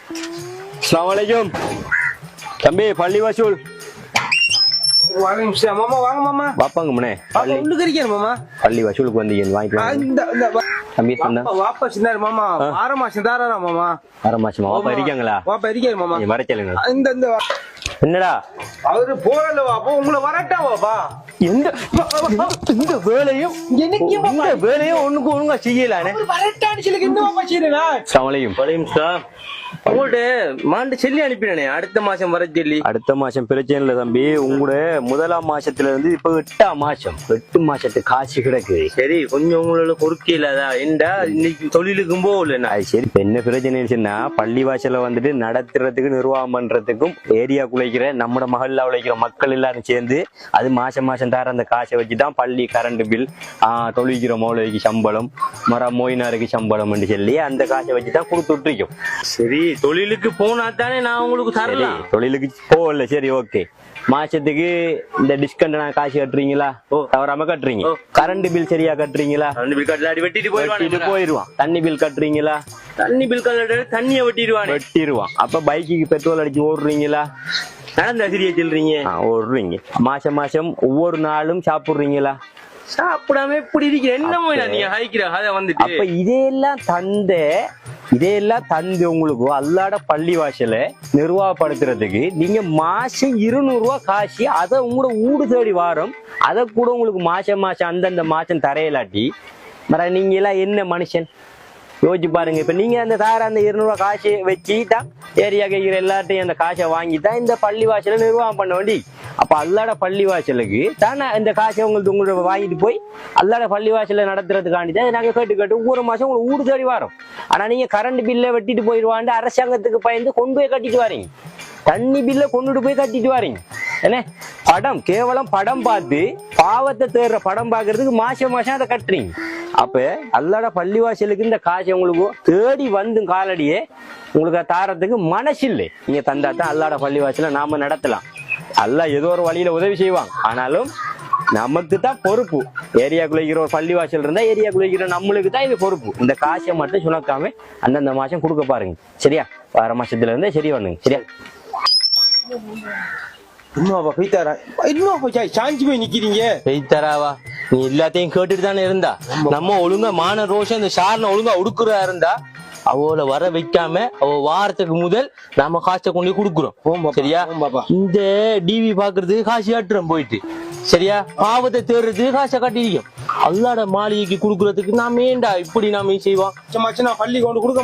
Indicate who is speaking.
Speaker 1: Assalamualaikum. தம்பி பள்ளி வசூல்.
Speaker 2: மாமா வாங்க மாமா.
Speaker 1: வாப்பாங்க முனே.
Speaker 2: உள்ளுக்கு இருக்கேன் மாமா.
Speaker 1: பள்ளி வசூலுக்கு வந்தீங்க வாங்கிட்டு. தம்பி சொன்னா.
Speaker 2: வாப்பா சின்னாரு மாமா. 6 மாசம் தாராரா மாமா.
Speaker 1: 6 மாசமா வாப்பா இருக்காங்களா?
Speaker 2: வாப்பா இருக்காரு மாமா.
Speaker 1: நீ வர சொல்லுங்க.
Speaker 2: இந்த
Speaker 1: என்னடா?
Speaker 2: அவரு போறல வாப்பா உங்களை வரட்டா வாப்பா.
Speaker 1: இந்த வேலையும் இந்த வேலையும் ஒண்ணுக்கு ஒழுங்கா செய்யலானே.
Speaker 2: வரட்டான்னு சொல்லி என்ன வாப்பா செய்யறா?
Speaker 1: அஸ்ஸலாமு அலைக்கும்.
Speaker 2: உங்கள்ட்ட மாண்டு சொல்லி அனுப்பினே அடுத்த மாசம் வர சொல்லி.
Speaker 1: அடுத்த மாசம் பிரச்சனை இல்ல தம்பி. உங்களோட முதலாம் மாசத்துல இருந்து இப்ப 8ஆம் மாசம் 8 மாசத்துக்கு காசு கிடக்கு.
Speaker 2: சரி கொஞ்சம் உங்களோட பொறுக்கே இல்லாதா ஏண்டா இன்னைக்கு தொழிலுக்கும் போகல.
Speaker 1: சரி இப்ப என்ன பிரச்சனைச்சுன்னா பள்ளி வாசல வந்துட்டு நடத்துறதுக்கு நிர்வாகம் பண்றதுக்கும் ஏரியா குலைக்கிற நம்ம மகள்ல உழைக்கிற மக்கள் எல்லாரும் சேர்ந்து அது மாசம் மாசம் தர அந்த காசை வச்சுதான் பள்ளி கரண்ட் பில் தொழிக்கிற மௌலைக்கு சம்பளம் மொயினாருக்கு சம்பளம் சொல்லி அந்த காசை வச்சுதான் கொடுத்துட்ருக்கோம்.
Speaker 2: சரி தொழிலுக்கு போனா தானே நான் உங்களுக்கு தரலாம்.
Speaker 1: தொழிலுக்கு போகல சரி ஓகே. மாசத்துக்கு இந்த டிஸ்கவுண்ட் நான் காசு கட்டுறீங்களா? தவறாம கட்டுறீங்க. கரண்ட் பில் சரியா கட்டுறீங்களா?
Speaker 2: வெட்டிட்டு
Speaker 1: போயிருவான். தண்ணி பில் கட்டுறீங்களா?
Speaker 2: தண்ணி பில் கட்ட தண்ணிய
Speaker 1: வெட்டிடுவான். அப்ப பைக்கு பெட்ரோல் அடிச்சு ஓடுறீங்களா?
Speaker 2: நடந்த சரியா சொல்றீங்க.
Speaker 1: ஓடுறீங்க. மாசம் மாசம் ஒவ்வொரு நாளும் சாப்பிடுறீங்களா?
Speaker 2: சாப்பிடாம எப்படி இருக்கிற என்ன நீங்க ஹைக்கிற அதை வந்துட்டு
Speaker 1: அப்ப இதையெல்லாம் தந்து உங்களுக்கு அல்லாட பள்ளி வாசல நிர்வாகப்படுத்துறதுக்கு நீங்க மாசம் 200 ரூபாய் காசு அதை உங்களோட ஊடு தேடி வாரம் அதை கூட உங்களுக்கு மாசம் மாசம் அந்தந்த மாசம் தரையிலாட்டி நீங்க எல்லாம் என்ன மனுஷன் யோசிச்சு பாருங்க. இப்ப நீங்க அந்த அந்த 200 ரூபாய் காசை வச்சுதான் ஏரியா கேட்கிற எல்லாத்தையும் அந்த காசை வாங்கிதான் இந்த பள்ளி வாசல நிர்வாகம் பண்ண வேண்டி. அப்ப அல்லாட பள்ளி வாசலுக்கு தானே இந்த காசை உங்களோட வாங்கிட்டு போய் அல்லாட பள்ளி வாசல நடத்துறதுக்காண்டி தான் நாங்க கேட்டு ஒவ்வொரு மாசம் உங்களுக்கு ஊடு தேடி வரோம். ஆனா நீங்க கரண்ட் பில்ல வெட்டிட்டு போயிடுவாண்டு அரசாங்கத்துக்கு பயந்து கொண்டு போய் கட்டிட்டு வாரீங்க. தண்ணி பில்ல கொண்டுட்டு போய் கட்டிட்டு வாரீங்க. என்ன படம் கேவலம் படம் பார்த்து பாவத்தை தேடுற படம் பாக்குறதுக்கு மாசம் மாசம் அதை கட்டுறீங்க. அப்ப அல்லாட பள்ளி வாசலுக்கு இந்த காசை உங்களுக்கு தேடி வந்து காலடியே உங்களுக்கு தாரத்துக்கு மனசு இல்லை. நீங்க தந்தாத்தான் அல்லாட பள்ளி வாசல நாம நடத்தலாம். அல்ல ஏதோ ஒரு வழியில உதவி செய்வாங்க. ஆனாலும் நமக்கு தான் பொறுப்பு. ஏரியா குலைக்கிற ஒரு பள்ளி வாசல் இருந்தா ஏரியா குலைக்கிற நம்மளுக்கு தான் இது பொறுப்பு. இந்த காசை மட்டும் சுணக்காம அந்தந்த மாசம் கொடுக்க பாருங்க. சரியா? 6 மாசத்துல இருந்தே சரி பண்ணுங்க. சரியா?
Speaker 2: நீ எல்லாத்தையும் கேட்டுட்டு தானே இருந்தா நம்ம ஒழுங்கா மான ரோஷம் இந்த ஷார்ன ஒழுங்கா உடுக்குறா இருந்தா அவளை வர வைக்காம அவ வாரத்துக்கு முதல் நாம காசை கொண்டு கொடுக்குறோம். சரியா? இந்த டிவி பாக்குறதுக்கு காசு காட்டுறோம் போயிட்டு. சரியா? பாவத்தை தேடுறதுக்கு காசை காட்டிருக்கோம். அல்லாட மாளிகைக்கு குடுக்கறதுக்கு நாம ஏண்டா இப்படி நாம செய்வோம். பள்ளி கொண்டு கொடுக்க